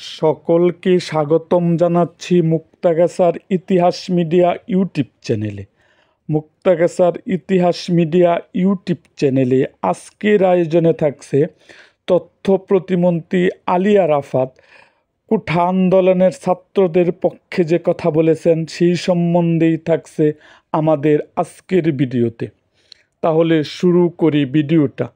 সকলকে স্বাগতম জানাচ্ছি মুক্তাগাছার ইতিহাস মিডিয়া ইউটিউব চ্যানেলে। মুক্তাগাছার ইতিহাস মিডিয়া ইউটিউব চ্যানেলে আজকের আয়োজনে থাকছে তথ্য প্রতিমন্ত্রী আলী আরাফাত কোঠা আন্দোলনের ছাত্রদের পক্ষে যে কথা বলেছেন সেই সম্বন্ধেই থাকছে আমাদের আজকের ভিডিওতে। তাহলে শুরু করি ভিডিওটা।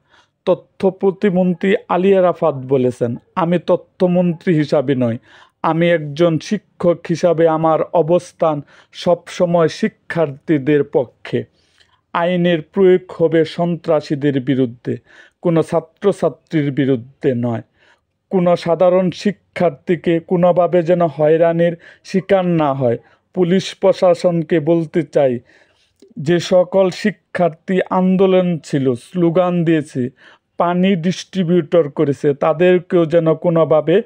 তথ্য প্রতিমন্ত্রী আলী আরাফাত বলেছেন, আমি তথ্যমন্ত্রী হিসাবে নয়, আমি একজন শিক্ষক হিসাবে আমার অবস্থান সবসময় শিক্ষার্থীদের পক্ষে। আইনের প্রয়োগ হবে সন্ত্রাসীদের বিরুদ্ধে, কোনো ছাত্রছাত্রীর বিরুদ্ধে নয়। কোনো সাধারণ শিক্ষার্থীকে কোনোভাবে যেন হয়রানির শিকার না হয়। পুলিশ প্রশাসনকে বলতে চাই, যে সকল শিক্ষার্থী আন্দোলন ছিল, স্লোগান দিয়েছে, পানি ডিস্ট্রিবিউটর করেছে, তাদেরকেও যেন কোনোভাবে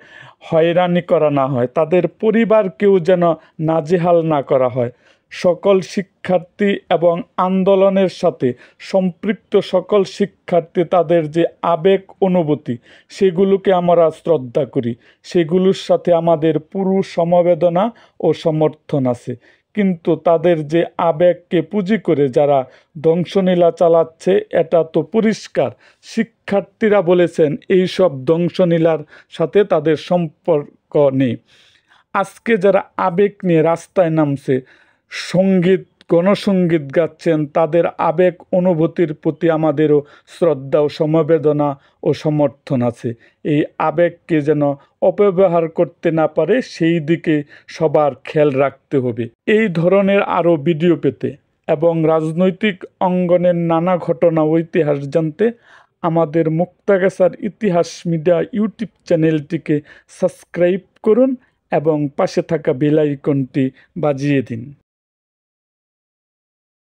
হয়রানি করা না হয়, তাদের পরিবারকেও যেন নাজেহাল না করা হয়। সকল শিক্ষার্থী এবং আন্দোলনের সাথে সম্পৃক্ত সকল শিক্ষার্থী তাদের যে আবেগ অনুভূতি সেগুলোকে আমরা শ্রদ্ধা করি, সেগুলোর সাথে আমাদের পুরো সমবেদনা ও সমর্থন আছে। কিন্তু তাদের যে আবেগকে পুঁজি করে যারা ধ্বংসলীলা চালাচ্ছে এটা তো পরিষ্কার। শিক্ষার্থীরা বলেছেন এই সব ধ্বংসলীলার সাথে তাদের সম্পর্ক নেই। আজকে যারা আবেগ নিয়ে রাস্তায় নামছে, সঙ্গীত গণসঙ্গীত গাচ্ছেন, তাদের আবেগ অনুভূতির প্রতি আমাদেরও শ্রদ্ধা ও সমবেদনা ও সমর্থন আছে। এই আবেগকে যেন অপব্যবহার করতে না পারে সেই দিকে সবার খেয়াল রাখতে হবে। এই ধরনের আরও ভিডিও পেতে এবং রাজনৈতিক অঙ্গনের নানা ঘটনা ও ইতিহাস জানতে আমাদের মুক্তাগাছার ইতিহাস মিডিয়া ইউটিউব চ্যানেলটিকে সাবস্ক্রাইব করুন এবং পাশে থাকা বেল আইকনটি বাজিয়ে দিন।